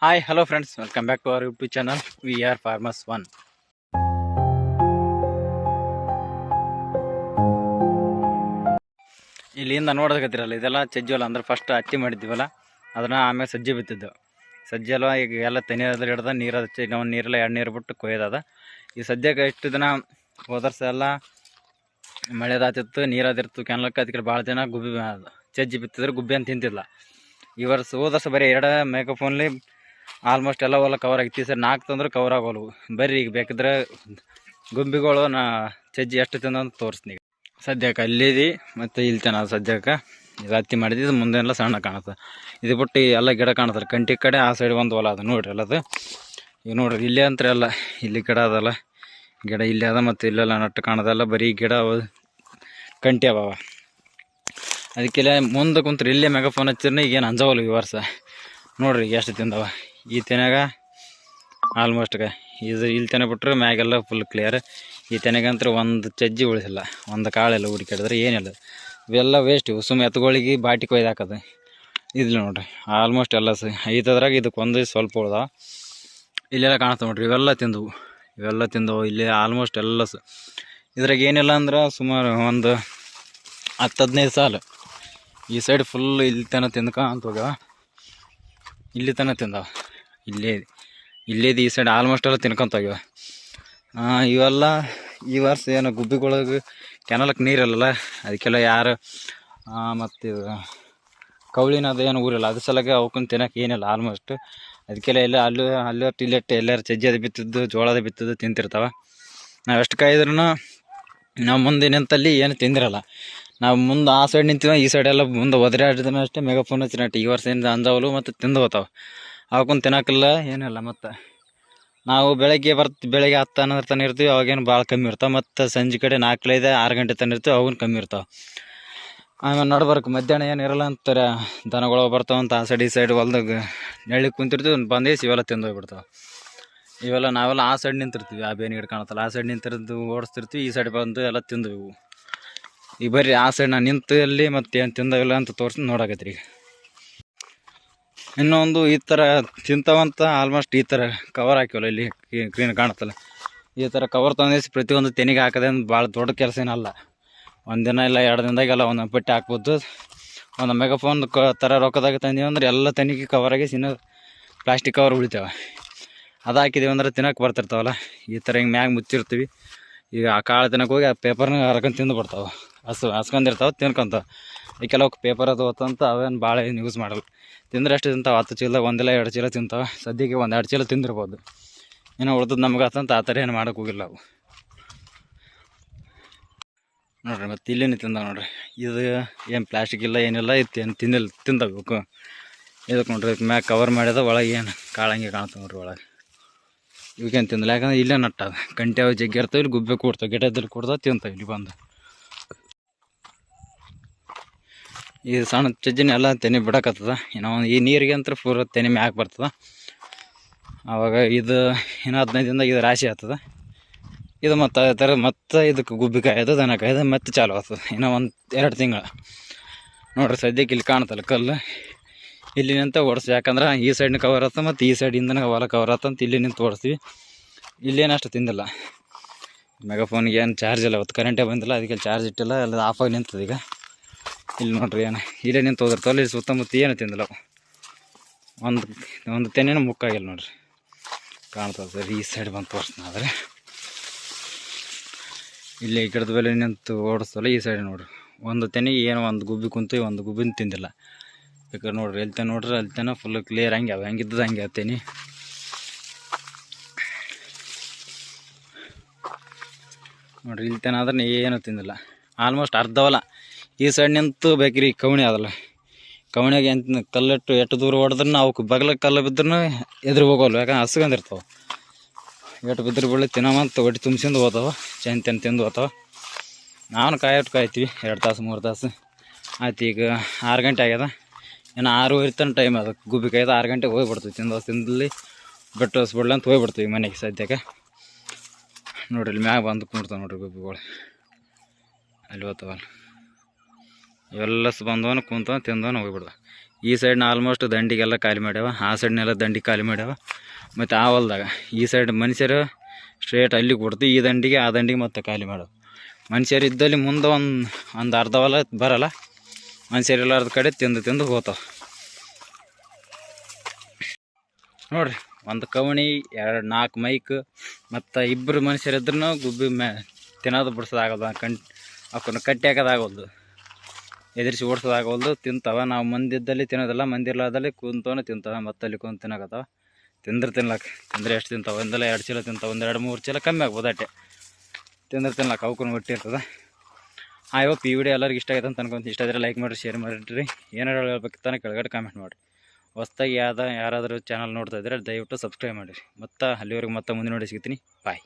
Hi, hello friends, welcome back to our YouTube channel. We are Farmers One. ಇಲ್ಲಿಂದ ನೋಡೋದಕತ್ತಿರಲ್ಲ ಇದೆಲ್ಲ ಸಜ್ಜಿ ಅಂದ್ರೆ first ಹತ್ತಿ ಮಾಡಿದ್ದೀವಲ್ಲ ಅದನ್ನ ಆಮೇಲೆ ಸಜ್ಜಿ ಬಿತ್ತಿದ್ದು ಸಜ್ಜಿ ಅಲ್ವ ಈಗ ಎಲ್ಲ ತೆನೆಯಲ್ಲಿ ಹಿಡ್ದ ನೀರು ಹಚ್ಚಿ ನಾವು ನೀರೆಲ್ಲ ಎರಡು ನೀರು ಬಿಟ್ಟು ಕೊಯ್ದದ ಈ ಸದ್ಯಕ್ಕೆ ಇಷ್ಟು ದಿನ ಹೋದರ್ಸ ಎಲ್ಲ ಮಳೆದಾತಿತ್ತು ನೀರದಿರ್ತು ಕೆನಲಕ್ಕೆ ಅದಕ್ಕೆ ಭಾಳ ಜನ ಗುಬ್ಬಿ ಸಜ್ಜಿ ಬಿತ್ತಿದ್ರೆ ಗುಬ್ಬಿ ಅಂತ ತಿಂತಿಲ್ಲ ಈ ವರ್ಷ ಹೋದರ್ಸ ಬರೀ ಎರಡು ಮೇಕಫೋನ್ಲಿ ಆಲ್ಮೋಸ್ಟ್ ಎಲ್ಲ ಹೊಲ ಕವರ್ ಆಗಿತ್ತು ಸರ್ 4 ತಂದ್ರೆ ಕವರ್ ಆಗೋಲ್ವು ಬರ್ರಿ ಈಗ ಬೇಕಿದ್ರೆ ಗುಂಬಿಗಳು ಸಜ್ಜಿ ಎಷ್ಟು ತಿಂದಂತ ತೋರಿಸ್ತೀನಿ ಸದ್ಯಕ್ಕೆ ಅಲ್ಲಿದಿ ಮತ್ತು ಇಲ್ಲಿ ತನ ಸದ್ಯಕ್ಕೆ ಇದು ಹತ್ತಿ ಮಾಡಿದ್ದು ಇದು ಮುಂದೆಲ್ಲ ಸಣ್ಣ ಕಾಣುತ್ತೆ ಇದು ಬಿಟ್ಟು ಎಲ್ಲ ಗಿಡ ಕಾಣುತ್ತಲ್ಲ ಕಂಟಿ ಕಡೆ ಆ ಸೈಡ್ ಒಂದು ಹೊಲ ಅದ ನೋಡ್ರಿ ಅಲ್ಲದು ಈಗ ನೋಡ್ರಿ ಇಲ್ಲೇ ಅಂತಾರೆ ಎಲ್ಲ ಇಲ್ಲಿ ಗಿಡ ಅದಲ್ಲ ಗಿಡ ಇಲ್ಲೇ ಅದ ಮತ್ತು ಇಲ್ಲೆಲ್ಲ ನಟ್ಟು ಕಾಣೋದಲ್ಲ ಬರೀ ಗಿಡ ಕಂಟಿ ಅವ ಅದಕ್ಕೆಲ್ಲ ಮುಂದೆ ಕುಂತ್ರಿ ಇಲ್ಲೇ ಮೆಗಾಫೋನ್ ಹಚ್ಚಿರ್ನ ಈಗೇನು ಅಂಜವಲ್ಲ ಈ ವರ್ಷ ನೋಡ್ರಿ ಈಗ ಎಷ್ಟು ತಿಂದವ ಈ ತೆನೆಗ ಆಲ್ಮೋಸ್ಟ್ಗೆ ಇದು ಇಲ್ಲಿ ತೆನೆ ಬಿಟ್ರೆ ಮ್ಯಾಗೆಲ್ಲ ಫುಲ್ ಕ್ಲಿಯರ್ ಈ ತೆನೆಗಂತ್ರ ಒಂದು ಸಜ್ಜಿ ಉಳಿಸಿಲ್ಲ ಒಂದು ಕಾಳೆಲ್ಲ ಹುಡುಕಾಡಿದ್ರೆ ಏನಿಲ್ಲ ಇವೆಲ್ಲ ವೇಸ್ಟ್ ಇವು ಸುಮ್ಮ ಎತ್ತುಗಳಿಗೆ ಬಾಟಿ ಕೊಯ್ದು ಹಾಕೋದು ಇದಿಲ್ಲ ನೋಡ್ರಿ ಆಲ್ಮೋಸ್ಟ್ ಎಲ್ಲ ಐತದ್ರಾಗ ಇದಕ್ಕೆ ಒಂದು ಸ್ವಲ್ಪ ಉಳ್ದ ಇಲ್ಲೆಲ್ಲ ಕಾಣ್ತಾವೆ ನೋಡ್ರಿ ಇವೆಲ್ಲ ತಿಂದವು ಇಲ್ಲಿ ಆಲ್ಮೋಸ್ಟ್ ಎಲ್ಲ ಇದ್ರಾಗ ಏನಿಲ್ಲ ಅಂದ್ರೆ ಸುಮಾರು ಒಂದು 10-15 ಸಾಲು ಈ ಸೈಡ್ ಫುಲ್ ಇಲ್ಲಿ ತನಕ ತಿಂದ್ಕೊಂತ ಹೋಗ್ಯಾವ ಇಲ್ಲಿ ತನಕ ತಿಂದವ ಇಲ್ಲೇದು ಈ ಸೈಡ್ ಆಲ್ಮೋಸ್ಟ್ ಎಲ್ಲ ತಿನ್ಕೊಂತ ಹೋಗ್ಯಾವ ಇವೆಲ್ಲ ಈ ವರ್ಷ ಏನು ಗುಬ್ಬಿಗಳಿಗೆ ಕೆನಲಕ್ಕೆ ನೀರಿಲ್ಲಲ್ಲ ಅದಕ್ಕೆಲ್ಲ ಯಾರು ಮತ್ತು ಕೌಳಿನ ಅದೇನು ಊರಿಲ್ಲ ಅದ್ರ ಸಲಗೆ ಅವಕ್ಕನ್ನು ತಿನ್ನೋಕೆ ಏನಿಲ್ಲ ಆಲ್ಮೋಸ್ಟ್ ಅದಕ್ಕೆಲ್ಲ ಎಲ್ಲ ಅಲ್ಲೊಟ್ಟು ಇಲ್ಲಟ್ಟು ಎಲ್ಲರೂ ಸಜ್ಜಿ ಅದು ಬಿತ್ತಿದ್ದು ಜೋಳದ ಬಿತ್ತಿದ್ದು ತಿಂತಿರ್ತಾವೆ ನಾವು ಎಷ್ಟು ಕಾಯ್ದ್ರೂ ನಾವು ಮುಂದೆ ನಿಂತಲ್ಲಿ ಏನು ತಿಂದಿರಲ್ಲ ನಾವು ಮುಂದೆ ಆ ಸೈಡ್ ನಿಂತೀವಿ ಈ ಸೈಡೆಲ್ಲ ಮುಂದೆ ಒದರಾಡಿದ್ರೆ ಅಷ್ಟೇ ಮೆಗಾಫೋನ್ ಹಚ್ಚಿನಟ್ಟು ಈ ವರ್ಷ ಏನು ಅಂಜವಲು ಮತ್ತು ತಿಂದು ಹೋಗ್ತಾವೆ ಅವಕ್ಕೊಂದು ತಿನ್ನೋಕ್ಕಿಲ್ಲ ಏನಿಲ್ಲ ಮತ್ತು ನಾವು ಬೆಳಗ್ಗೆ 10 ಅನ್ನೋದ್ರ ತನಕ ಇರ್ತೀವಿ ಅವಾಗೇನು ಭಾಳ ಕಮ್ಮಿ ಇರ್ತಾವೆ ಮತ್ತು ಸಂಜೆ ಕಡೆ 4-5-6 ಗಂಟೆ ತನಕ ಇರ್ತೀವಿ ಅವನು ಕಮ್ಮಿ ಇರ್ತಾವೆ ಆಮೇಲೆ ನಡ್ಬರ್ಕು ಮಧ್ಯಾಹ್ನ ಏನು ಇರಲ್ಲ ಅಂತಾರೆ ದನಗಳು ಬರ್ತಾವಂತ ಆ ಸೈಡ್ ಈ ಸೈಡ್ ಹೊಲ್ದಾಗ ನೆಳ್ಳಿಗೆ ಕುಂತಿರ್ತೀವಿ ಬಂದೇಸಿ ಇವೆಲ್ಲ ತಿಂದು ಹೋಗ್ಬಿಡ್ತಾವೆ ಇವೆಲ್ಲ ನಾವೆಲ್ಲ ಆ ಸೈಡ್ ನಿಂತಿರ್ತೀವಿ ಆ ಬೇನೆ ಗಿಡ ಕಾಣುತ್ತಲ್ಲ ಆ ಸೈಡ್ ನಿಂತಿರೋದು ಓಡಿಸ್ತಿರ್ತೀವಿ ಈ ಸೈಡ್ ಬಂದು ಎಲ್ಲ ತಿಂದು ಇವು ಈಗ ಬರ್ರಿ ಆ ಸೈಡ್ ನಾನು ನಿಂತು ಅಲ್ಲಿ ಮತ್ತು ಏನು ತಿಂದಾವಿಲ್ಲ ಅಂತ ತೋರಿಸಿ ನೋಡಾಕತ್ರಿ ಈಗ ಇನ್ನೊಂದು ಈ ಥರ ತಿಂತಾವಂತ ಆಲ್ಮೋಸ್ಟ್ ಈ ಥರ ಕವರ್ ಹಾಕಿವಲ್ಲ ಇಲ್ಲಿ ಗ್ರೀನ್ ಕಾಣುತ್ತಲ್ಲ ಈ ಥರ ಕವರ್ ತಂದಿಸಿ ಪ್ರತಿಯೊಂದು ತೆನಿಗೆ ಹಾಕೋದೇ ಭಾಳ ದೊಡ್ಡ ಕೆಲಸ ಏನಲ್ಲ ಒಂದಿನ ಇಲ್ಲ 2 ದಿನದಾಗೆಲ್ಲ ಒಂದು ಪಟ್ಟಿ ಹಾಕ್ಬೋದು ಒಂದು ಮೆಗಾಫೋನ್ ಥರ ರೊಕ್ಕದಾಗ ತಂದೀವಿ ಅಂದ್ರೆ ಎಲ್ಲ ತೆನಿಗೆ ಕವರ್ ಆಗಿ ಇನ್ನೂ ಪ್ಲಾಸ್ಟಿಕ್ ಕವರ್ ಉಳಿತಾವೆ ಅದು ಹಾಕಿದೀವಿ ಅಂದ್ರೆ ತಿನ್ನೋಕೆ ಬರ್ತಿರ್ತಾವಲ್ಲ ಈ ಥರ ಹಿಂಗೆ ಮ್ಯಾಗ ಮುಚ್ಚಿರ್ತೀವಿ ಈಗ ಆ ಕಾಳು ತಿನ್ನೋಕೆ ಹೋಗಿ ಆ ಪೇಪರ್ನ ಹರ್ಕೊಂಡು ತಿಂದು ಬಿಡ್ತಾವೆ ಹಸ್ಕೊಂಡಿರ್ತಾವೆ ತಿನ್ಕೊಂತಾವೆ ಈ ಕೆಲವು ಪೇಪರ್ ಅದು ಹೊತ್ತಂತ ಅವೇನು ಭಾಳ ಏನು ಯೂಸ್ ಮಾಡಲ್ಲ ತಿಂದ್ರೆ ಎಷ್ಟು ತಿಂತಾವೆ 10 ಚೀಲ ಒಂದಿಲ್ಲ 2 ಚೀಲ ತಿಂತಾವೆ ಸದ್ಯಕ್ಕೆ 1-2 ಚೀಲ ತಿಂದಿರ್ಬೋದು ಏನೋ ಉಳ್ದದ್ದು ನಮ್ಗೆ ಆತಂತ ಆ ಥರ ಏನು ಮಾಡೋಕೆ ಹೋಗಿಲ್ಲ ಅವು ನೋಡ್ರಿ ಮತ್ತು ಇಲ್ಲೇನು ತಿಂದಾವೆ ನೋಡ್ರಿ ಇದು ಏನು ಪ್ಲಾಸ್ಟಿಕ್ ಇಲ್ಲ ಏನಿಲ್ಲ ಇದು ಏನು ತಿಂದಬೇಕು ಇದಕ್ಕೆ ನೋಡ್ರಿ ಇದಕ್ಕೆ ಮ್ಯಾಗ ಕವರ್ ಮಾಡ್ಯದ ಒಳಗೆ ಏನು ಕಾಳಂಗೆ ಕಾಣ್ತಾವೆ ನೋಡ್ರಿ ಒಳಗೆ ಇವಕ್ಕೇನು ತಿಂದಿಲ್ಲ ಯಾಕಂದ್ರೆ ಇಲ್ಲೇ ನಟ್ಟದ ಕಂಟಿ ಅವು ಜಗ್ಗಿ ಇರ್ತಾವೆ ಇಲ್ಲಿ ಗುಬ್ಬೆ ಕೂಡ್ತಾವೆ ಗಿಡದಲ್ಲಿ ಕೂಡ್ತಾವೆ ತಿಂತಾವೆ ಇಲ್ಲಿ ಬಂದು ಈ ಸಣ್ಣ ಸಜ್ಜಿನ ಎಲ್ಲ ತೆನೆ ಬಿಡಕತ್ತದ ಇನ್ನೂ ಈ ನೀರಿಗೆ ಅಂತ ಪೂರ ತೆನೆ ಮ್ಯಾಗ ಬರ್ತದೆ ಆವಾಗ ಇದು ಇನ್ನೂ 15 ದಿನದಾಗ ಇದು ರಾಶಿ ಆಗ್ತದೆ ಇದು ಮತ್ತು ಅದೇ ಥರ ಮತ್ತು ಇದಕ್ಕೆ ಗುಬ್ಬಿ ಕಾಯೋದು ದನ ಕಾಯೋದು ಮತ್ತೆ ಚಾಲು ಆಗ್ತದೆ ಇನ್ನೂ 1-2 ತಿಂಗಳು ನೋಡ್ರಿ ಸದ್ಯಕ್ಕೆ ಇಲ್ಲಿ ಕಾಣ್ತಲ್ಲ ಕಲ್ಲು ಇಲ್ಲಿ ನಿಂತ ಓಡಿಸ್ತೀವಿ ಯಾಕಂದ್ರೆ ಈ ಸೈಡ್ನ ಕವರ್ ಆಗ್ತದೆ ಮತ್ತು ಈ ಸೈಡಿಂದನೇ ಹೊಲ ಕವರ್ ಆಗ್ತಂತ ಇಲ್ಲಿ ನಿಂತು ಓಡಿಸ್ತೀವಿ ಇಲ್ಲೇನು ಅಷ್ಟು ತಿಂದಿಲ್ಲ ಮೆಗಾಫೋನ್ಗೆ ಏನು ಚಾರ್ಜ್ ಇಲ್ಲ ಅವತ್ತು ಕರೆಂಟೇ ಬಂದಿಲ್ಲ ಅದಕ್ಕೆ ಚಾರ್ಜ್ ಇಟ್ಟಿಲ್ಲ ಎಲ್ಲ ಆಫಾಗಿ ನಿಂತದ ಈಗ ಇಲ್ಲಿ ನೋಡ್ರಿ ಏನು ಇಲ್ಲೇ ನಿಂತು ಹೋದಿರ್ತಾವಲ್ಲ ಇಲ್ಲಿ ಸುತ್ತಮುತ್ತ ಏನು ತಿಂದಿಲ್ಲ ಒಂದು ತೆನೇನು ಮುಕ್ಕಾಗಿಲ್ಲ ನೋಡ್ರಿ ಕಾಣ್ತದೆ ಸರ್ ಈ ಸೈಡ್ ಬಂದು ತೋರಿಸ್ತೀನಿ ಆದರೆ ಇಲ್ಲಿ ಈ ಗಿಡದ ಮೇಲೆ ನಿಂತು ಓಡಿಸ್ತಲ್ಲ ಈ ಸೈಡ್ ನೋಡ್ರಿ ಒಂದು ತೆನೆಗೆ ಏನೋ ಒಂದು ಗುಬ್ಬಿ ಕುಂತು ಒಂದು ಗುಬ್ಬಿನ ತಿಂದಿಲ್ಲ ಬೇಕಾದ್ರೆ ನೋಡ್ರಿ ಎಲ್ತೇನೆ ನೋಡ್ರಿ ಅಲ್ತೇನೆ ಫುಲ್ ಕ್ಲಿಯರ್ ಹಂಗೆ ಅವ ಹೆಂಗಿದ್ದದ ಹಂಗೆ ಆಗ್ತೇನೆ ನೋಡ್ರಿ ಇಲ್ತೇನೆ ಆದ್ರೆ ಏನು ತಿಂದಿಲ್ಲ ಆಲ್ಮೋಸ್ಟ್ ಅರ್ಧವಲ್ಲ ಈ ಸೈಡ್ ನಿಂತು ಬೇಕ್ರಿ ಕವಣಿ ಅದಲ್ಲ ಕವಣಿಗೆ ಎಂತ ಕಲ್ಲಿಟ್ಟು ಎಷ್ಟು ದೂರ ಹೊಡೆದ್ರೂ ಅವಕ್ಕೆ ಬಗ್ಲಕ್ಕೆ ಕಲ್ಲು ಬಿದ್ರೂ ಎದುರು ಹೋಗೋಲ್ಲ ಯಾಕಂದ್ರೆ ಹಸ್ಕೊಂಡಿರ್ತಾವೆ ಎಷ್ಟು ಬಿದ್ದರೆ ಬೀಳಿ ತಿನ್ನೋವಂತ ಒಟ್ಟು ತುಂಬಿಸಿಂದು ಹೋಗ್ತಾವೆ ಚೆಂದ ತಿಂದು ಹೋಗ್ತಾವೆ ನಾನು ಕಾಯ್ತೀವಿ 2 ತಾಸು 3 ತಾಸು ಆಯ್ತು ಈಗ 6 ಗಂಟೆ ಆಗ್ಯದ ಇನ್ನು 6:30 ತನಕ ಟೈಮ್ ಅದ ಗುಬ್ಬಿ ಕಾಯ್ದು 6 ಗಂಟೆಗೆ ಹೋಗ್ಬಿಡ್ತೀವಿ ತಿಂದಲ್ಲಿ ಬೆಟ್ಟು ಹೊಸ್ಬಿಡ್ಲಿ ಅಂತ ಹೋಗ್ಬಿಡ್ತೀವಿ ಮನೆಗೆ ಸದ್ಯಕ್ಕೆ ನೋಡ್ರಿ ಇಲ್ಲಿ ಮ್ಯಾಗ ಬಂದು ಕುಂಡ್ತಾವೆ ನೋಡ್ರಿ ಗುಬ್ಬಿಗಳು ಅಲ್ಲಿ ಹೋಗ್ತಾವಲ್ಲ ಇವೆಲ್ಲ ಬಂದವನು ಕುಂತವನು ತಿಂದವನು ಹೋಗ್ಬಿಡ್ದ ಈ ಸೈಡ್ನ ಆಲ್ಮೋಸ್ಟ್ ದಂಡಿಗೆಲ್ಲ ಖಾಲಿ ಮಾಡ್ಯಾವ, ಆ ಸೈಡ್ನೆಲ್ಲ ದಂಡಿ ಖಾಲಿ ಮಾಡ್ಯಾವ. ಮತ್ತು ಆ ಹೊಲ್ದಾಗ ಈ ಸೈಡ್ ಮನುಷ್ಯರು ಸ್ಟ್ರೇಟ್ ಅಲ್ಲಿಗೆ ಕೊಡ್ತು, ಈ ದಂಡಿಗೆ ಆ ದಂಡಿಗೆ ಮತ್ತೆ ಖಾಲಿ ಮಾಡೋದು. ಮನುಷ್ಯರು ಇದ್ದಲ್ಲಿ ಮುಂದೆ ಒಂದು ಅರ್ಧ ಹೊಲ ಬರಲ್ಲ, ಮನುಷ್ಯರಿಲ್ಲಾರ್ದ ಕಡೆ ತಿಂದು ಹೋಗ್ತಾವೆ ನೋಡ್ರಿ. ಒಂದು ಕವಣಿ 4 ಮೈಕ್ ಮತ್ತು 2 ಮನುಷ್ಯರಿದ್ರೂ ಗುಬ್ಬಿ ತಿನ್ನೋದು ಬಿಡ್ಸೋದಾಗಲ್ಲ, ಅವನ್ನ ಕಟ್ಟಿ ಹಾಕೋದಾಗಲ್ದು, ಎದುರಿಸಿ ಓಡಿಸೋದಾಗಲ್ದು, ತಿಂತಾವೆ. ನಾವು ಮಂದಿದ್ದಲ್ಲಿ ತಿನ್ನೋದಿಲ್ಲ, ಮಂದಿ ಇರ್ಲಾರ್ದಲ್ಲಿ ಕುಂತವನು ತಿಂತಾವೆ, ಮತ್ತೆ ಅಲ್ಲಿ ಕುಂತು ತಿನ್ನಕತ್ತಾವ. ತಿಂದ್ರೆ ಎಷ್ಟು ತಿಂತಾವೆ? 2 ಚೀಲ ತಿಂತಾವೆ, 2-3 ಚೀಲ ಕಮ್ಮಿ ಆಗ್ಬೋದು ಅಟ್ಟೆ. ತಿನ್ನಕ್ಕೆ ಅವಕ್ಕೂ ಹೊಟ್ಟಿರ್ತದೆ. ಐ ಹೋಪ್ ಈ ವಿಡಿಯೋ ಎಲ್ಲರಿಗೂ ಇಷ್ಟ ಆಯ್ತು ಅಂತ ಅನ್ಕೊಂತೀನಿ. ಇಷ್ಟ ಆದರೆ ಲೈಕ್ ಮಾಡಿರಿ, ಶೇರ್ ಮಾಡಿರಿ. ಏನಾರು ಹೇಳ್ಬೇಕಿತ್ತಾನೆ ಕೆಳಗಡೆ ಕಾಮೆಂಟ್ ಮಾಡಿರಿ. ಹೊಸ್ದಾಗಿ ಯಾರಾದರೂ ಚಾನಲ್ ನೋಡ್ತಾ ಇದ್ದರೆ ದಯವಿಟ್ಟು ಸಬ್ಸ್ಕ್ರೈಬ್ ಮಾಡಿರಿ. ಮತ್ತು ಅಲ್ಲಿವರೆಗೆ ಮತ್ತೆ ಮುಂದಿನ ನೋಡಿ ಸಿಗ್ತೀನಿ. ಬಾಯ್.